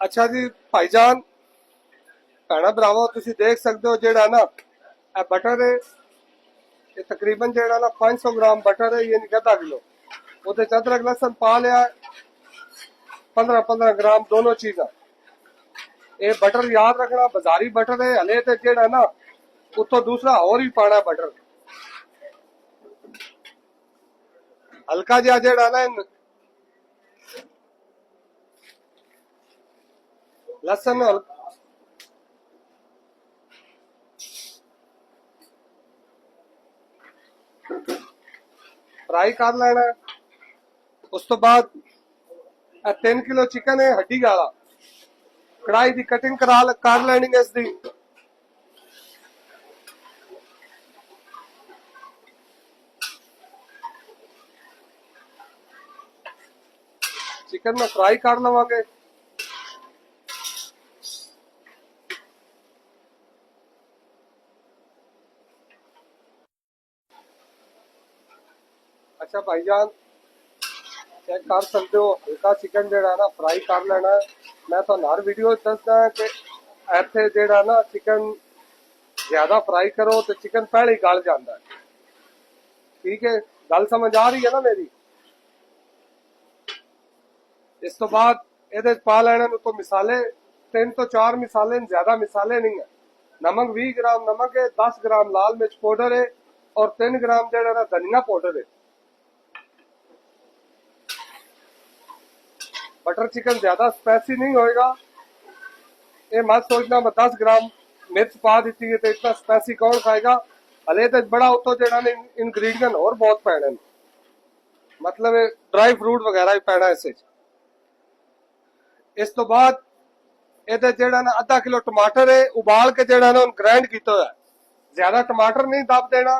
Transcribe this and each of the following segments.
अच्छा जी भाईजान भैन भरावो तुसी देख सकते हो जेड़ा ना ए बटर है ये तकरीबन जेड़ा ना 500 ग्राम बटर है ये नहीं आधा किलो उते अदरक लहसुन पा लिया 15-15 ग्राम दोनों चीजा ये बटर याद रखना बाजारी बटर है हले ते जेड़ा ना उतो दूसरा और ही पाना बटर हल्का जा जेड़ा ना लहसुन फ्राई कर लेना उस तो बाद 3 किलो चिकन है हड्डी वाला कढ़ाई की कटिंग कर लेनी है इसकी चिकन में फ्राई कर लवांगे अच्छा भाईजान चेक कर सकते हो हल्का चिकन जेड़ा ना फ्राई कर लेना मैं तो हर वीडियो दसदा कि इत्थे जेड़ा ना चिकन ज्यादा फ्राई करो तो चिकन पहले ही गल जाता है ठीक है गल समझ आ रही है ना मेरी इस तो बाद ये पा लेने तो मिसाले 3 तो 4 मिसाले ज्यादा मिसाले नहीं है नमक 20 ग्राम नमक है 10 ग्राम लाल मिर्च पाउडर है और 3 ग्राम जेड़ा ना धनिया पाउडर है बटर चिकन ज्यादा स्पाइसी नहीं होएगा ये मत सोचना मैं 10 ग्राम मिर्च पा दी है तो इतना स्पाइसी कौन खाएगा हले तो बड़ा उतो जेड़ा ने इंग्रेडिएंट और बहुत पैने मतलब ड्राई फ्रूट वगैरह भी पैना इस तो बाद ਇਹਦੇ ਜਿਹੜਾ ਨਾ आधा किलो टमाटर है उबाल के ਜਿਹੜਾ ना ग्राइंड किया हुआ ज्यादा टमाटर नहीं दब देना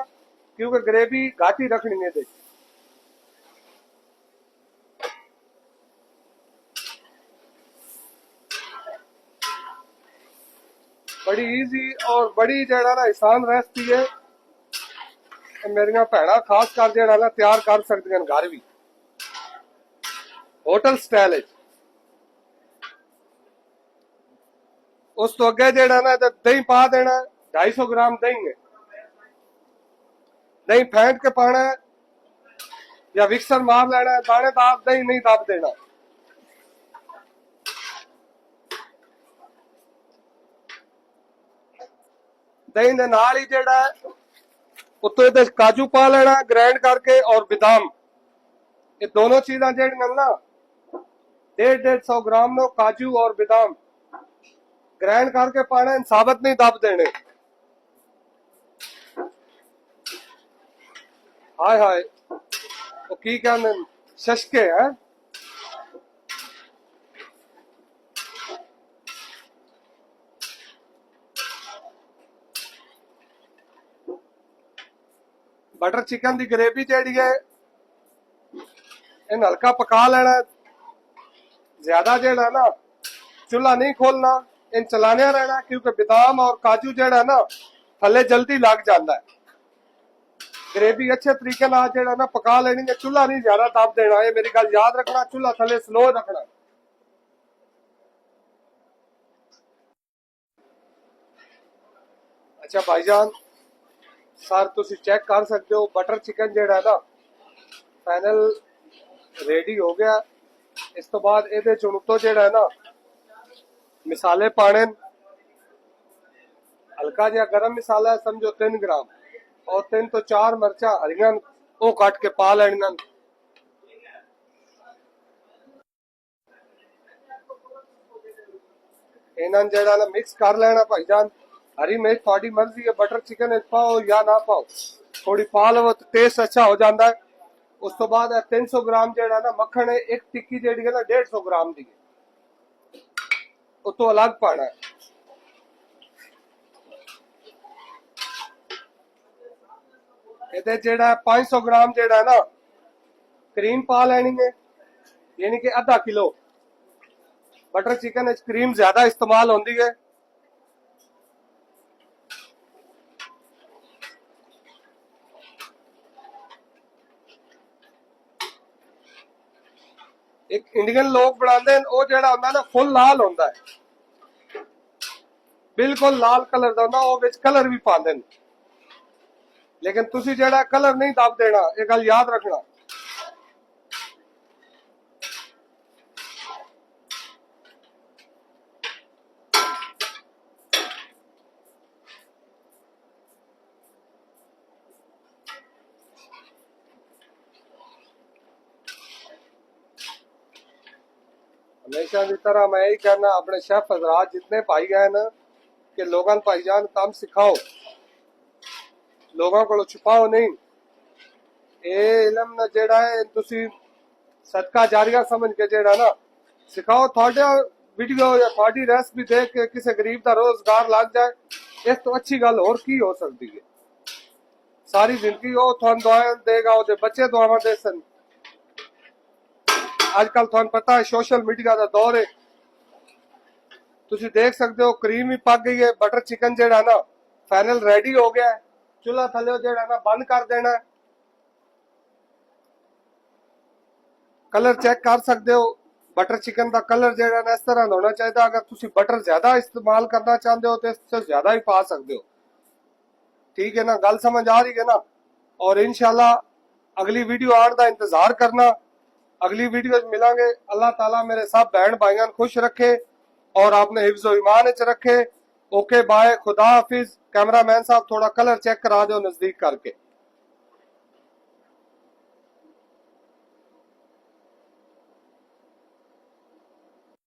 क्योंकि ग्रेवी घट ही रखनी है बड़ी इजी और बड़ी जेड़ा ना आसान रेसिपी है मेरिया भैन खास कर जेड़ा ना तैयार कर सकती हैं घर भी होटल स्टाइल उस तो अगे जेड़ा ना दही पा देना 250 ग्राम दही है दही फेंट के पाना है या मिक्सर मार लेना है दानेदार दही नहीं दब देना दही के नाल ही जेड़ा है उत्तो ये काजू पा लेना ग्राइंड करके और बादाम ये दोनों चीजा जेड़ियां ना 150 ग्राम नो काजू और बादाम ग्राइंड करके पाना साबत नहीं दब देने हाय हाय वो की कहते शशके है बटर चिकन की ग्रेवी जेड़ी है इन हल्का पका लेना ज्यादा जेड़ा ना चूल्हा नहीं खोलना इन चलाने रहना क्योंकि बादाम और काजू जेड़ा ना थले जल्दी लग जाता है ग्रेवी अच्छे तरीके ना जेड़ा ना पका लेनी है चूल्हा नहीं ज्यादा दब देना है मेरी गल याद रखना चूल्हा थले स्लो रखना अच्छा भाईजान सर तुम चेक कर सकते हो बटर चिकन जेड़ा ना फाइनल रेडी हो गया इस तो बाद ये चुनतो जेड़ा ना मिसाले पाने हल्का जहा गर्म मसाला समझो 3 ग्राम और 3 तो 4 मिर्चा हरियां वो कट के पा लेनिया इन्होंने जेड़ा ना मिक्स कर लेना भाईजान हरी मिर्च थोड़ी मर्जी है बटर चिकन पाओ या ना पाओ थोड़ी पा लो तो टेस्ट अच्छा हो जाता है उस तो बाद 300 ग्राम जेड़ा ना मक्खन है एक टिक्की जेड़ी है ना 150 ग्राम दी तो अलग पाना है ये जेड़ा 500 ग्राम जेड़ा ना क्रीम पा लेनी है यानी कि आधा किलो बटर चिकन क्रीम ज्यादा इस्तेमाल होती है ਇੱਕ ਇੰਡੀਅਨ ਲੋਕ ਬਣਾਉਂਦੇ ਨੇ ਉਹ ਜਿਹੜਾ ਹੁੰਦਾ ਨਾ ਫੁੱਲ ਲਾਲ ਹੁੰਦਾ ਹੈ, ਬਿਲਕੁਲ ਲਾਲ ਕਲਰ ਦਾ ਹੁੰਦਾ, ਉਹ ਵਿੱਚ ਕਲਰ ਵੀ ਪਾਉਂਦੇ ਨੇ। ਲੇਕਿਨ ਤੁਸੀਂ ਜਿਹੜਾ ਕਲਰ ਨਹੀਂ ਦੱਬ ਦੇਣਾ, ਇਹ ਗੱਲ ਯਾਦ ਰੱਖਣਾ। हमेशा की तरह मैं यही कहना अपने शेफ हजरात जितने भाई गए ना कि लोगों भाईजान काम सिखाओ, लोगों को छुपाओ नहीं। ये इलम ना जेड़ा है तुसी सदका जारिया समझ के जेड़ा ना सिखाओ। थोड़े वीडियो या थोड़ी रेसिपी देख के किसी गरीब का रोजगार लग जाए, इस तो अच्छी गल और की हो सकती है। सारी जिंदगी वो थान दुआएं देगा, वो बच्चे दुआवां दे सन। आजकल थानू पता है सोशल मीडिया का दौर है, तुसी देख सकते हो क्रीम भी पक गई है। बटर चिकन जेड़ा ना फाइनल रेडी हो गया है, चूल्हा थले जेड़ा ना बंद कर देना है। कलर चेक कर सकते हो, बटर चिकन का कलर जेड़ा ना इस तरह होना चाहिए। अगर तुसी बटर ज्यादा इस्तेमाल करना चाहते हो तो इससे ज्यादा ही पा सकते हो। ठीक है ना, गल समझ आ रही है ना। और इंशाल्लाह अगली वीडियो आने का इंतजार करना, अगली वीडियो मिलांगे। अल्लाह ताला मेरे सब बहन भाइयों खुश रखे और आपने हिफ्ज़ो ईमान च रखे। ओके बाय, खुदा हाफिज। कैमरामैन साहब थोड़ा कलर चेक करा दो नजदीक करके।